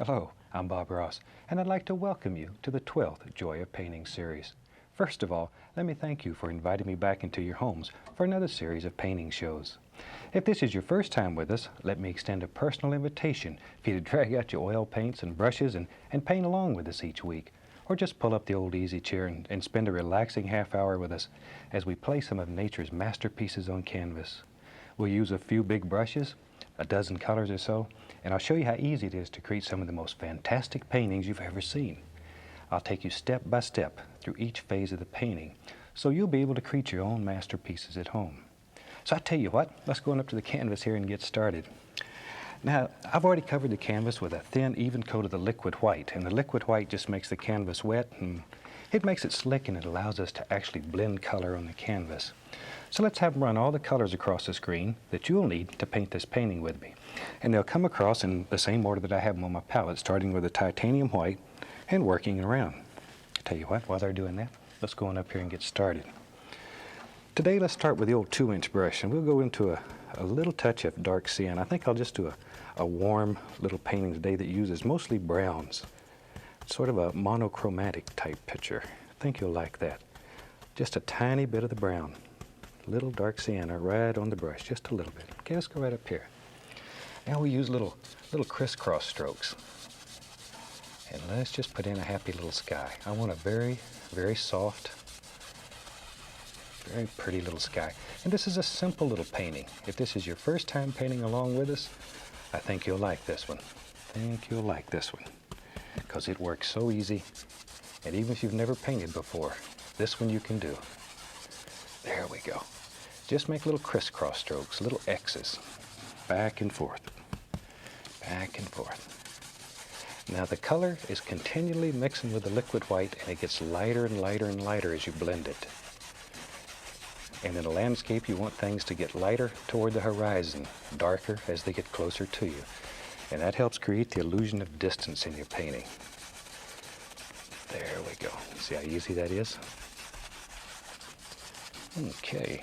Hello, I'm Bob Ross, and I'd like to welcome you to the 12th Joy of Painting series. First of all, let me thank you for inviting me back into your homes for another series of painting shows. If this is your first time with us, let me extend a personal invitation for you to drag out your oil paints and brushes and paint along with us each week. Or just pull up the old easy chair and spend a relaxing half hour with us as we play some of nature's masterpieces on canvas. We'll use a few big brushes, a dozen colors or so, and I'll show you how easy it is to create some of the most fantastic paintings you've ever seen. I'll take you step by step through each phase of the painting so you'll be able to create your own masterpieces at home. So I tell you what, let's go on up to the canvas here and get started. Now, I've already covered the canvas with a thin, even coat of the liquid white, and the liquid white just makes the canvas wet and it makes it slick and it allows us to actually blend color on the canvas. So let's have them run all the colors across the screen that you'll need to paint this painting with me. And they'll come across in the same order that I have them on my palette, starting with the titanium white and working around. I tell you what, while they're doing that, let's go on up here and get started. Today, let's start with the old 2-inch brush, and we'll go into a little touch of dark sienna. I think I'll just do a warm little painting today that uses mostly browns, sort of a monochromatic type picture. I think you'll like that. Just a tiny bit of the brown, little dark sienna right on the brush, just a little bit. Okay, let's go right up here. Now we use little crisscross strokes. And let's just put in a happy little sky. I want a very, very soft, very pretty little sky. And this is a simple little painting. If this is your first time painting along with us, I think you'll like this one. I think you'll like this one because it works so easy. And even if you've never painted before, this one you can do. There we go. Just make little crisscross strokes, little X's, back and forth, back and forth. Now the color is continually mixing with the liquid white, and it gets lighter and lighter and lighter as you blend it. And in a landscape, you want things to get lighter toward the horizon, darker as they get closer to you. And that helps create the illusion of distance in your painting. There we go. See how easy that is? Okay.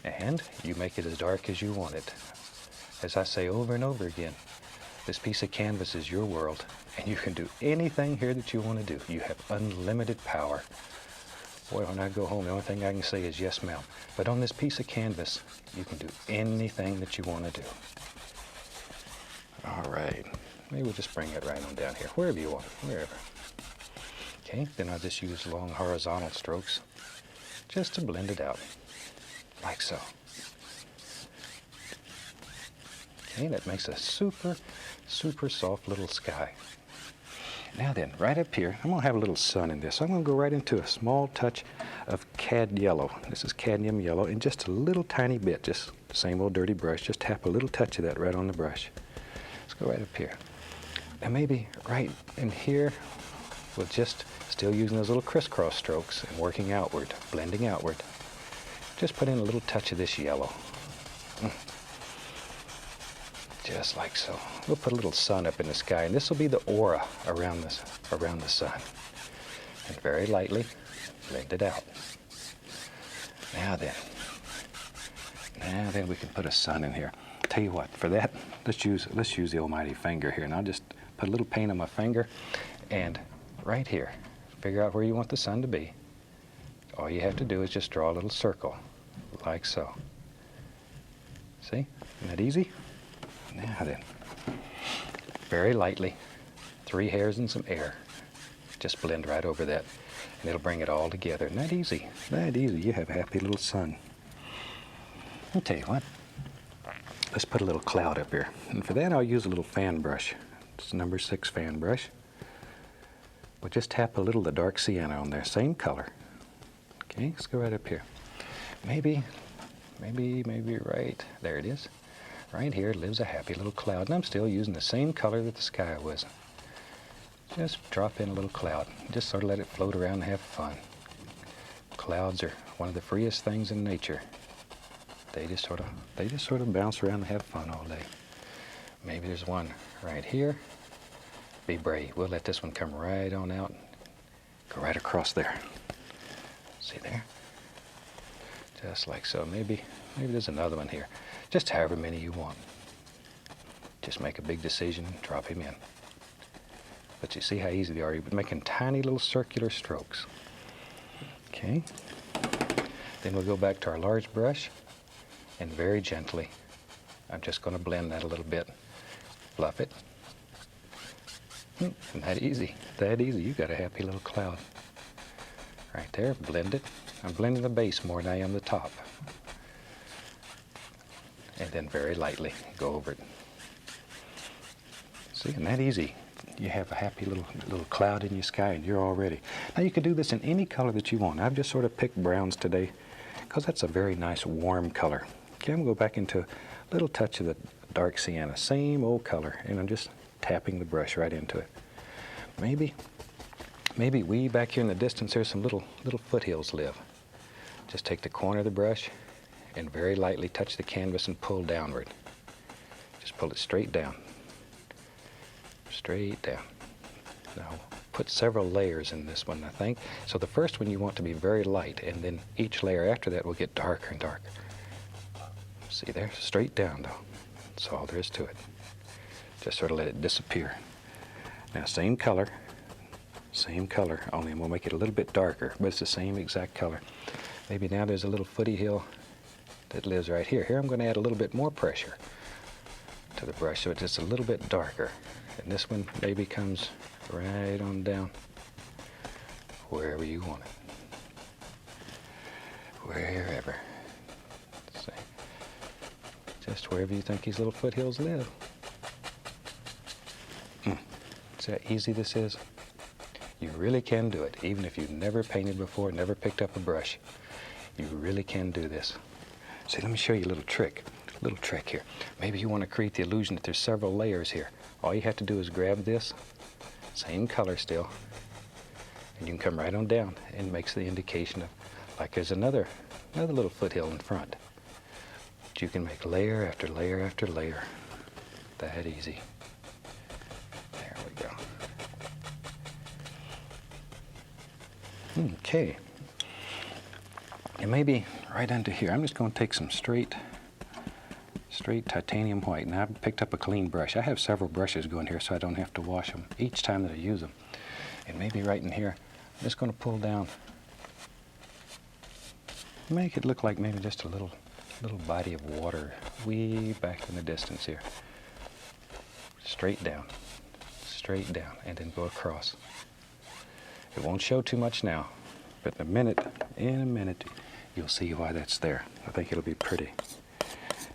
And you make it as dark as you want it. As I say over and over again, this piece of canvas is your world, and you can do anything here that you want to do. You have unlimited power. Boy, when I go home, the only thing I can say is yes, ma'am. But on this piece of canvas, you can do anything that you want to do. All right. Maybe we'll just bring it right on down here, wherever you want it, wherever. Okay, then I'll just use long horizontal strokes just to blend it out, like so. Okay, that makes a super, super soft little sky. Now then, right up here, I'm going to have a little sun in this. So I'm going to go right into a small touch of cad yellow. This is cadmium yellow, and just a little tiny bit, just the same old dirty brush, just tap a little touch of that right on the brush. Let's go right up here. Now maybe right in here, we'll just still using those little crisscross strokes and working outward, blending outward. Just put in a little touch of this yellow. Just like so. We'll put a little sun up in the sky, and this will be the aura around the sun. And very lightly blend it out. Now then we can put a sun in here. Tell you what, for that, let's use the almighty finger here, and I'll just put a little paint on my finger, and right here, figure out where you want the sun to be. All you have to do is just draw a little circle, like so. See? Isn't that easy? Now then, very lightly, 3 hairs and some air. Just blend right over that, and it'll bring it all together. Isn't that easy? That easy. You have a happy little sun. I'll tell you what. Let's put a little cloud up here. And for that, I'll use a little fan brush. It's number 6 fan brush. We'll just tap a little of the dark sienna on there. Same color. Okay, let's go right up here. Maybe right there it is. Right here lives a happy little cloud, and I'm still using the same color that the sky was. Just drop in a little cloud. Just sort of let it float around and have fun. Clouds are one of the freest things in nature. They just sort of bounce around and have fun all day. Maybe there's one right here. Be brave. We'll let this one come right on out. Go right across there. See there? Just like so. Maybe there's another one here. Just however many you want. just make a big decision and drop him in. But you see how easy they are. You're making tiny little circular strokes. Okay. Then we'll go back to our large brush, and very gently, I'm just going to blend that a little bit. Fluff it. And that easy. That easy. You got a happy little cloud. Right there, blend it. I'm blending the base more than I am the top. And then very lightly go over it. See, and that easy. You have a happy little cloud in your sky, and you're all ready. Now you could do this in any color that you want. I've just sort of picked browns today because that's a very nice warm color. Okay, I'm going to go back into a little touch of the dark sienna, same old color, and I'm just tapping the brush right into it. Maybe way back here in the distance there's some little foothills live. Just take the corner of the brush and very lightly touch the canvas and pull downward. Just pull it straight down. Straight down. Now put several layers in this one, I think. So the first one you want to be very light, and then each layer after that will get darker and darker. See there? Straight down though. That's all there is to it. Just sort of let it disappear. Now same color, only I'm going to make it a little bit darker, but it's the same exact color. Maybe now there's a little footy hill that lives right here. Here I'm going to add a little bit more pressure to the brush so it's just a little bit darker. And this one maybe comes right on down wherever you want it. Wherever. See. Just wherever you think these little foothills live. See how easy this is? You really can do it, even if you've never painted before, never picked up a brush. You really can do this. See, let me show you a little trick here. Maybe you want to create the illusion that there's several layers here. All you have to do is grab this, same color still, and you can come right on down, and it makes the indication of, like there's another little foothill in front. But you can make layer after layer after layer. That easy. There we go. Okay. And maybe right under here, I'm just going to take some straight titanium white. Now I've picked up a clean brush. I have several brushes going here so I don't have to wash them each time that I use them. And maybe right in here, I'm just going to pull down, make it look like maybe just a little body of water way back in the distance here. Straight down, and then go across. It won't show too much now, but in a minute, you'll see why that's there. I think it'll be pretty.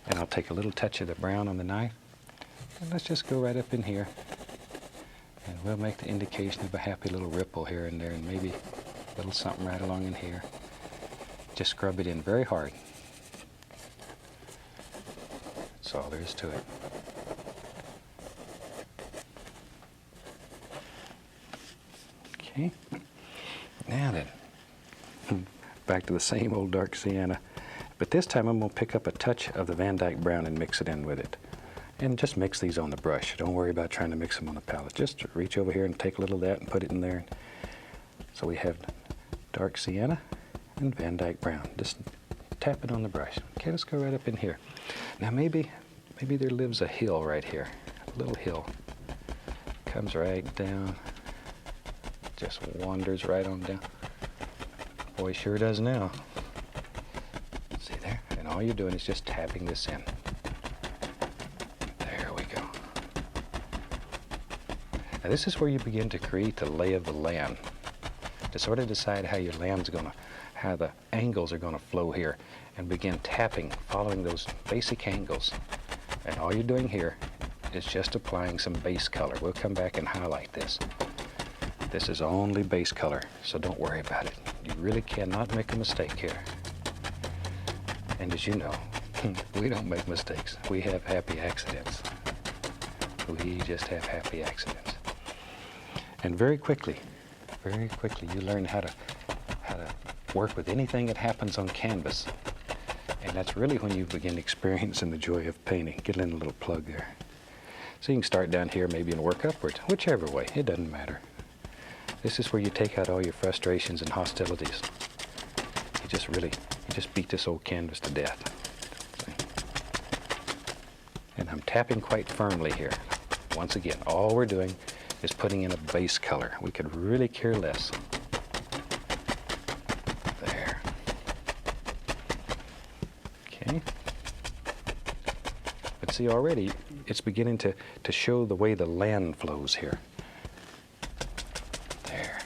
And I'll take a little touch of the brown on the knife, and let's just go right up in here, and we'll make the indication of a happy little ripple here and there, and maybe a little something right along in here. Just scrub it in very hard. That's all there is to it. Okay, now then, back to the same old dark sienna. But this time I'm going to pick up a touch of the Van Dyke brown and mix it in with it. And just mix these on the brush. Don't worry about trying to mix them on the palette. Just reach over here and take a little of that and put it in there. So we have dark sienna and Van Dyke brown. Just tap it on the brush. Okay, let's go right up in here. Now maybe there lives a hill right here. A little hill. Comes right down. Just wanders right on down. Boy, sure does now. See there? And all you're doing is just tapping this in. There we go. Now this is where you begin to create the lay of the land. To sort of decide how your land's how the angles are gonna flow here, and begin tapping, following those basic angles. And all you're doing here is just applying some base color. We'll come back and highlight this. This is only base color, so don't worry about it. You really cannot make a mistake here. And as you know, we don't make mistakes. We have happy accidents. We just have happy accidents. And very quickly, you learn how to work with anything that happens on canvas. And that's really when you begin experiencing the joy of painting. Get in a little plug there. So you can start down here maybe and work upwards, whichever way, it doesn't matter. This is where you take out all your frustrations and hostilities. You just beat this old canvas to death. See? And I'm tapping quite firmly here. Once again, all we're doing is putting in a base color. We could really care less. There. Okay. But see, already it's beginning to show the way the land flows here. There.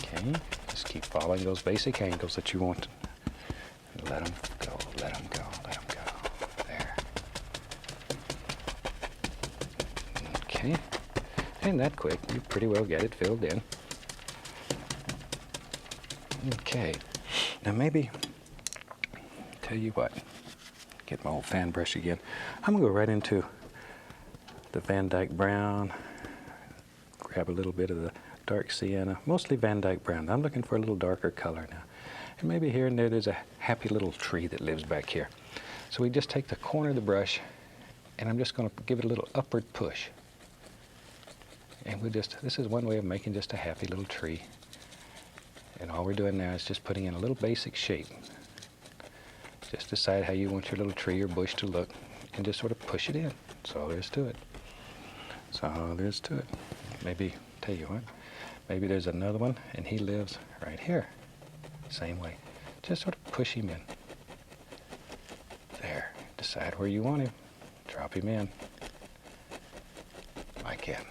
Okay. Just keep following those basic angles that you want. Let them go, let them go, let them go. There. Okay. And that quick, you pretty well get it filled in. Okay. Now maybe, tell you what, get my old fan brush again. I'm gonna go right into the Van Dyke Brown, grab a little bit of the dark sienna, mostly Van Dyke Brown. I'm looking for a little darker color now. And maybe here and there's a happy little tree that lives back here. So we just take the corner of the brush and I'm just gonna give it a little upward push. And this is one way of making just a happy little tree. And all we're doing now is just putting in a little basic shape. Just decide how you want your little tree or bush to look and just sort of push it in. That's all there is to it. That's all there is to it. Maybe, tell you what, maybe there's another one and he lives right here. Same way. Just sort of push him in. There. Decide where you want him. Drop him in. Like that.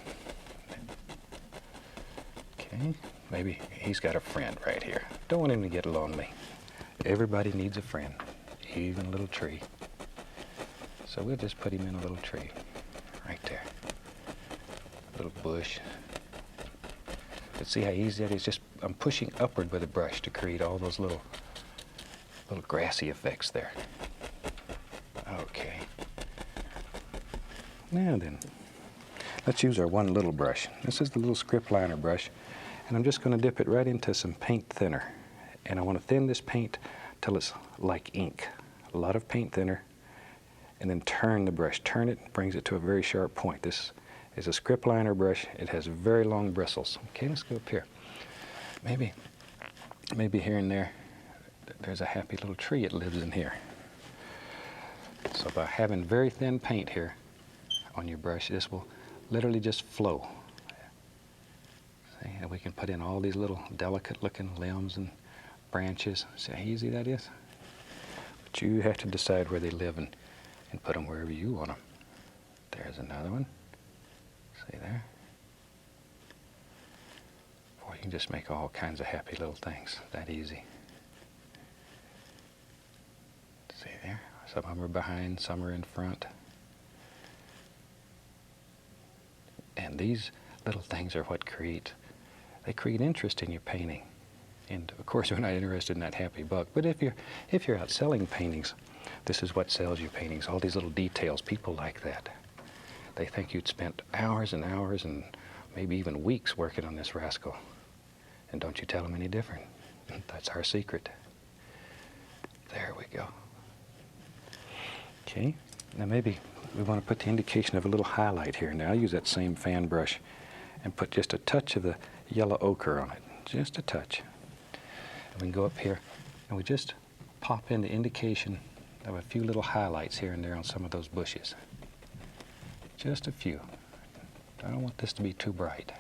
Okay. Maybe he's got a friend right here. Don't want him to get lonely. Everybody needs a friend, even a little tree. So we'll just put him in a little tree. Right there. A little bush. But see how easy that is? Just I'm pushing upward with a brush to create all those little grassy effects there. Okay. Now then, let's use our one little brush. This is the little script liner brush, and I'm just going to dip it right into some paint thinner. And I want to thin this paint till it's like ink. A lot of paint thinner, and then turn the brush. Turn it, brings it to a very sharp point. This is a script liner brush. It has very long bristles. Okay, let's go up here. Maybe here and there, there's a happy little tree that lives in here. So by having very thin paint here on your brush, this will literally just flow. See, and we can put in all these little delicate looking limbs and branches. See how easy that is? But you have to decide where they live and put them wherever you want them. There's another one. See there? Boy, you can just make all kinds of happy little things that easy. See there? Some of them are behind, some are in front. And these little things are what create interest in your painting. And of course, we're not interested in that happy buck. But if you're out selling paintings, this is what sells you paintings. All these little details. People like that. They think you'd spent hours and hours and maybe even weeks working on this rascal. And don't you tell them any different. That's our secret. There we go. Okay. Now maybe we want to put the indication of a little highlight here. Now I'll use that same fan brush and put just a touch of the yellow ochre on it. Just a touch. And we can go up here and we just pop in the indication of a few little highlights here and there on some of those bushes. Just a few. I don't want this to be too bright.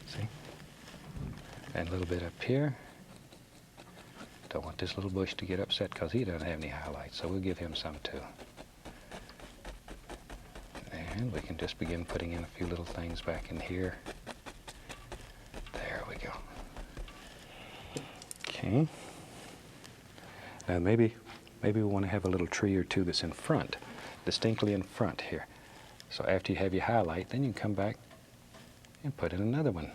See? And a little bit up here. Don't want this little bush to get upset because he doesn't have any highlights, so we'll give him some too. And we can just begin putting in a few little things back in here. There we go. Okay. Now maybe we want to have a little tree or two that's in front, distinctly in front here. So after you have your highlight, then you can come back and put in another one.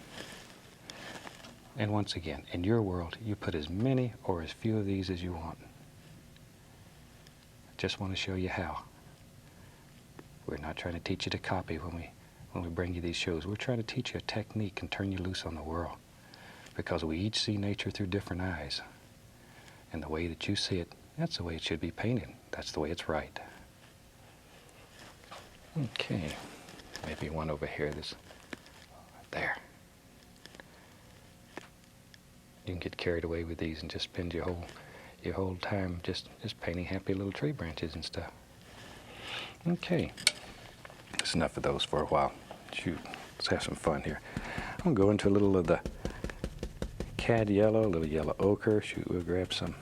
And once again, in your world, you put as many or as few of these as you want. Just want to show you how. We're not trying to teach you to copy when we bring you these shows. We're trying to teach you a technique and turn you loose on the world. Because we each see nature through different eyes. And the way that you see it, that's the way it should be painted. That's the way it's right. Okay. Maybe one over here. This there. You can get carried away with these and just spend your whole time just painting happy little tree branches and stuff. Okay, that's enough of those for a while. Shoot, let's have some fun here. I'm going to go into a little of the cad yellow, a little yellow ochre. Shoot, we'll grab some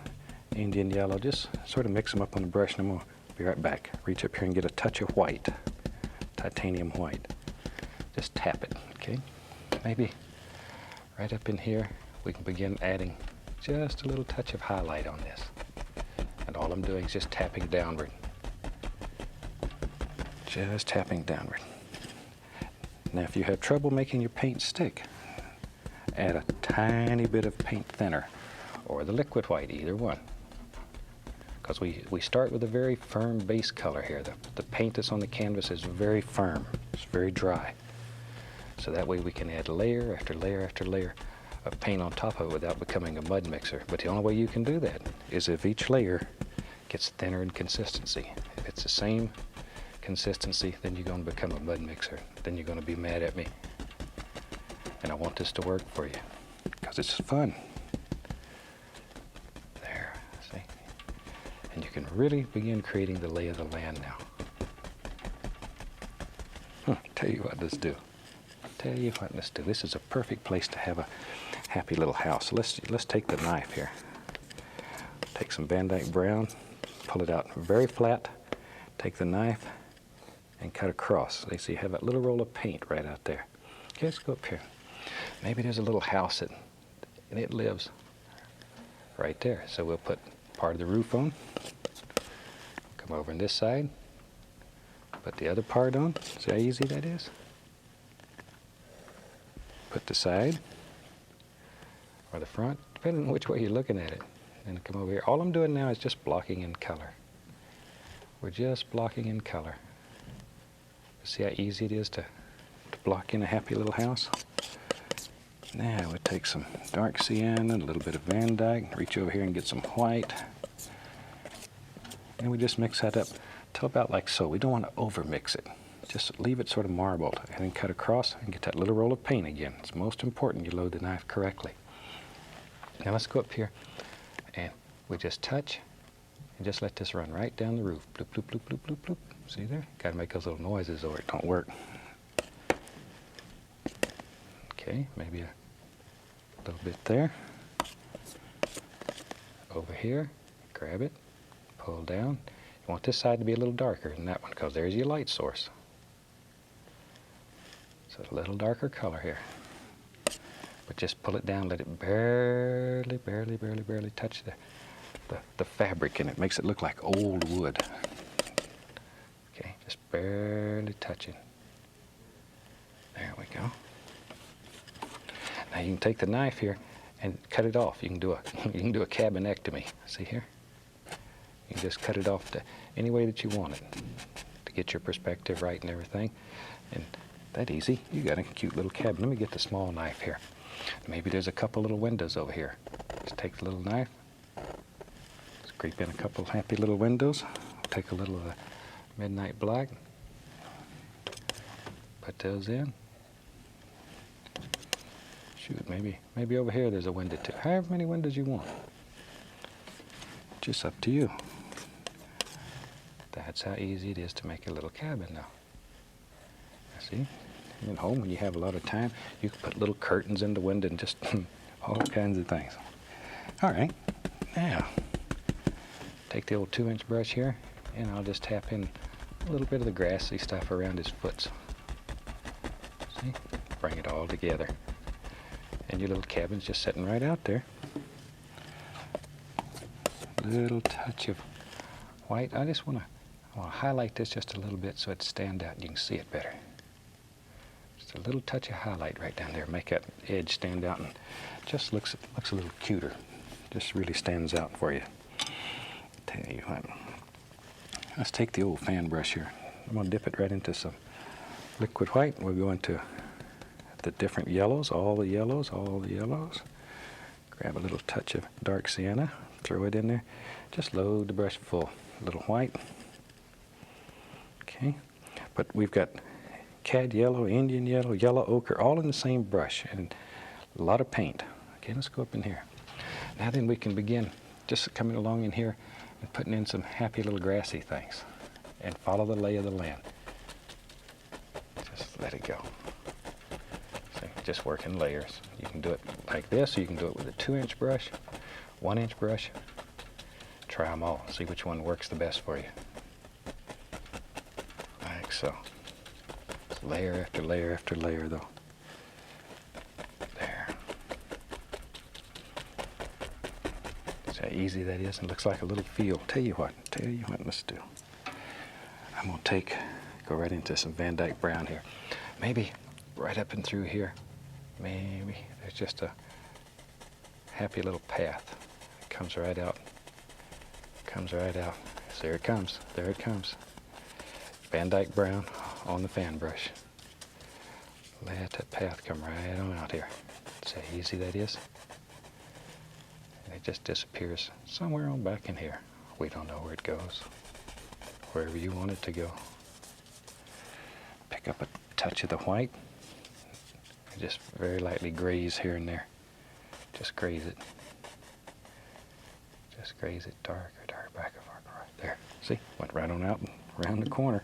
Indian yellow. Just sort of mix them up on the brush, and I'm going to be right back. Reach up here and get a touch of white, titanium white. Just tap it, okay? Maybe right up in here, we can begin adding just a little touch of highlight on this. And all I'm doing is just tapping downward. Just tapping downward. Now, if you have trouble making your paint stick, add a tiny bit of paint thinner or the liquid white, either one. Because we start with a very firm base color here. The paint that's on the canvas is very firm. It's very dry. So that way we can add layer after layer after layer of paint on top of it without becoming a mud mixer. But the only way you can do that is if each layer gets thinner in consistency. If it's the same consistency, then you're going to become a mud mixer. Then you're going to be mad at me. And I want this to work for you because it's fun. There, see? And you can really begin creating the lay of the land now. Tell you what, let's do. Tell you what, let's do. This is a perfect place to have a happy little house. Let's take the knife here. Take some Van Dyke brown, pull it out very flat. Take the knife and cut across. So you have that little roll of paint right out there. Okay, let's go up here. Maybe there's a little house and it lives right there. So we'll put part of the roof on. Come over on this side. Put the other part on. See how easy that is? Put the side or the front, depending on which way you're looking at it. And come over here. All I'm doing now is just blocking in color. We're just blocking in color. See how easy it is to block in a happy little house? Now we'll take some dark sienna, a little bit of Van Dyke, reach over here and get some white. And we just mix that up till about like so. We don't want to over mix it. Just leave it sort of marbled and then cut across and get that little roll of paint again. It's most important you load the knife correctly. Now let's go up here and we just touch and just let this run right down the roof. Bloop, bloop, bloop, bloop, bloop, bloop. See there? Got to make those little noises or it don't work. Okay, maybe a little bit there. Over here, grab it, pull down. You want this side to be a little darker than that one because there's your light source. So a little darker color here. But just pull it down, let it barely, barely, barely, barely touch the fabric, and it makes it look like old wood. Okay, just barely touching. There we go. Now you can take the knife here and cut it off. You can do a cabinectomy. See here? You can just cut it off to any way that you want it to get your perspective right and everything. And that easy. You got a cute little cabin. Let me get the small knife here. Maybe there's a couple little windows over here. Just take the little knife. Scrape in a couple happy little windows. Take a little of the midnight black. Put those in. Shoot, maybe over here there's a window too. However many windows you want. Just up to you. That's how easy it is to make a little cabin now. See? At home, when you have a lot of time, you can put little curtains in the window and just all kinds of things. All right, now take the old 2-inch brush here, and I'll just tap in a little bit of the grassy stuff around his foot. See? Bring it all together. And your little cabin's just sitting right out there. Little touch of white. I want to highlight this just a little bit so it stands out and you can see it better. Just a little touch of highlight right down there. Make that edge stand out and just looks a little cuter. Just really stands out for you. Tell you what. Let's take the old fan brush here. I'm going to dip it right into some liquid white. We'll go into the different yellows, all the yellows. Grab a little touch of dark sienna, throw it in there. Just load the brush full. A little white. Okay. But we've got cad yellow, Indian yellow, yellow ochre, all in the same brush, and a lot of paint. Okay, let's go up in here. Now then we can begin just coming along in here and putting in some happy little grassy things. and follow the lay of the land. Just let it go. See, just work in layers. You can do it like this, or you can do it with a 2-inch brush, 1-inch brush. Try them all. See which one works the best for you. Like so. It's layer after layer after layer, though. There. See how easy that is? It looks like a little field. Tell you what, let's do. I'm going to go right into some Van Dyke brown here. Maybe right up and through here, maybe there's just a happy little path. It comes right out. Comes right out. So there it comes. There it comes. Van Dyke brown on the fan brush. Let that path come right on out here. See how easy that is? And it just disappears somewhere on back in here. We don't know where it goes. Wherever you want it to go. Pick up a touch of the white. And just very lightly graze here and there. Just graze it. Just graze it darker, back of our right there. See, went right on out and around the corner.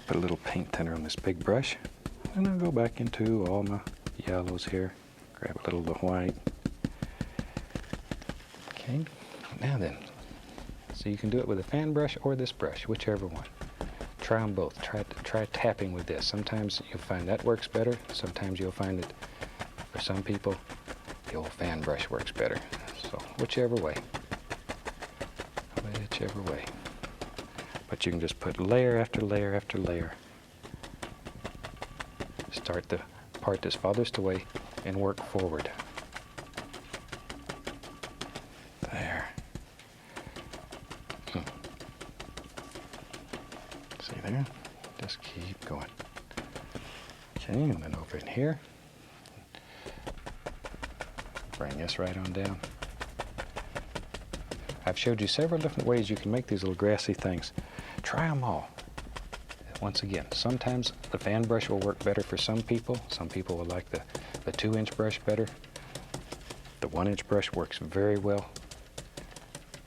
Put a little paint thinner on this big brush, and I'll go back into all my yellows here. Grab a little of the white. Okay, now then, so you can do it with a fan brush or this brush, whichever one. Try them both. Try tapping with this. Sometimes you'll find that works better. Sometimes you'll find that for some people, the old fan brush works better. So whichever way. Whichever way. But you can just put layer after layer after layer. Start the part that's farthest away and work forward. There. See there? Just keep going. Okay, and then over in here. Bring this right on down. I've showed you several different ways you can make these little grassy things. Try them all. Once again, sometimes the fan brush will work better for some people. Some people will like the 2-inch brush better. The 1-inch brush works very well.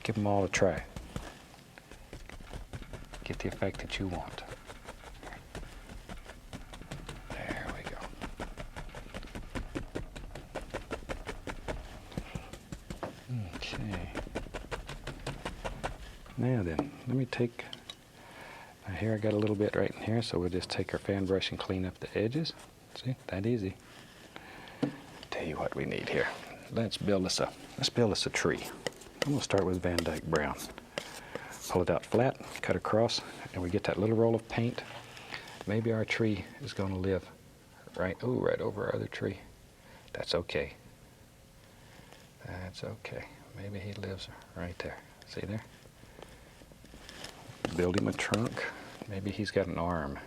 Give them all a try. Get the effect that you want. There we go. Okay. Now then, let me take, here I got a little bit right in here, so we'll just take our fan brush and clean up the edges. See, that easy. Tell you what we need here. Let's build us a tree. I'm gonna start with Van Dyke brown. Pull it out flat, cut across, and we get that little roll of paint. Maybe our tree is gonna live right over our other tree. That's okay. That's okay. Maybe he lives right there. See there? Build him a trunk. Maybe he's got an arm.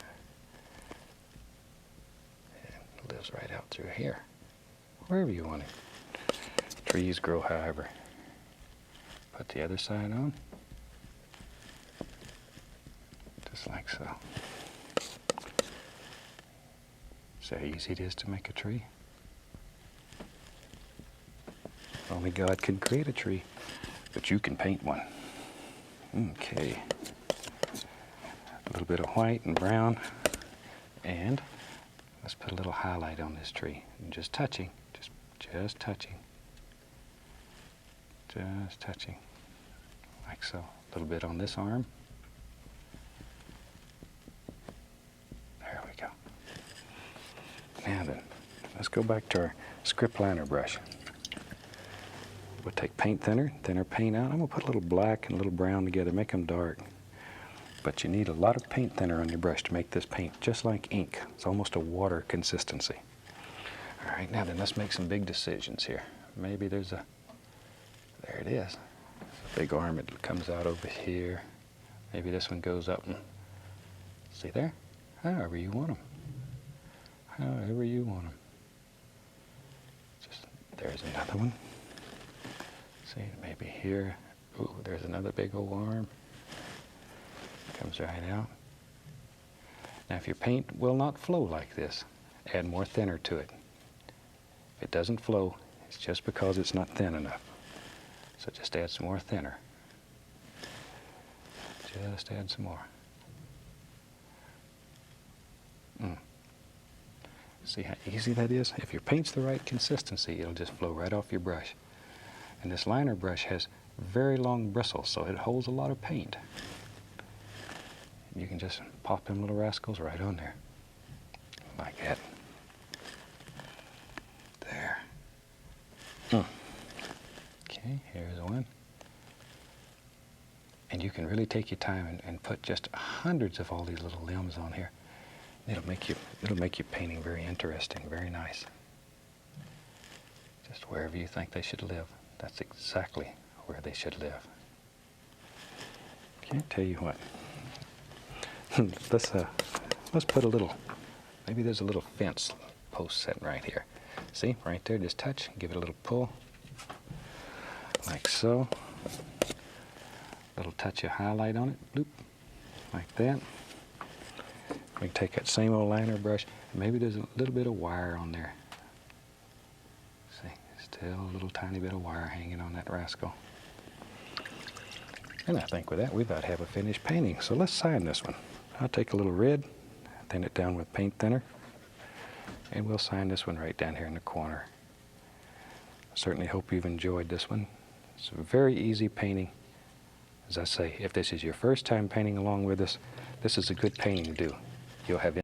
And lives right out through here. Wherever you want him. Trees grow however. Put the other side on. Just like so. See how easy it is to make a tree? Only God can create a tree, but you can paint one. Okay. A little bit of white and brown, and let's put a little highlight on this tree. And just touching, just touching, just touching, like so. A little bit on this arm. There we go. Now then, let's go back to our script liner brush. We'll take paint thinner paint out. I'm going to put a little black and a little brown together, make them dark. But you need a lot of paint thinner on your brush to make this paint just like ink. It's almost a water consistency. All right, now then, let's make some big decisions here. Maybe there it is. It's a big arm that comes out over here. Maybe this one goes up and, see there? However you want them. However you want them. Just, there's another one. See, maybe here. Ooh, there's another big old arm. Comes right out. Now, if your paint will not flow like this, add more thinner to it. If it doesn't flow, it's just because it's not thin enough. So just add some more thinner. Just add some more. See how easy that is? If your paint's the right consistency, it'll just flow right off your brush. And this liner brush has very long bristles, so it holds a lot of paint. You can just pop them little rascals right on there, like that. There. Okay, here's one. And you can really take your time and put just hundreds of all these little limbs on here. It'll make your painting very interesting, very nice. Just wherever you think they should live, that's exactly where they should live. Can't tell you what. Let's put a little. Maybe there's a little fence post sitting right here. See, right there. Just touch, give it a little pull, like so. Little touch of highlight on it, bloop, like that. We can take that same old liner brush, and maybe there's a little bit of wire on there. See, still a little tiny bit of wire hanging on that rascal. And I think with that, we about have a finished painting. So let's sign this one. I'll take a little red, thin it down with paint thinner, and we'll sign this one right down here in the corner. Certainly hope you've enjoyed this one. It's a very easy painting. As I say, if this is your first time painting along with us, this is a good painting to do. You'll have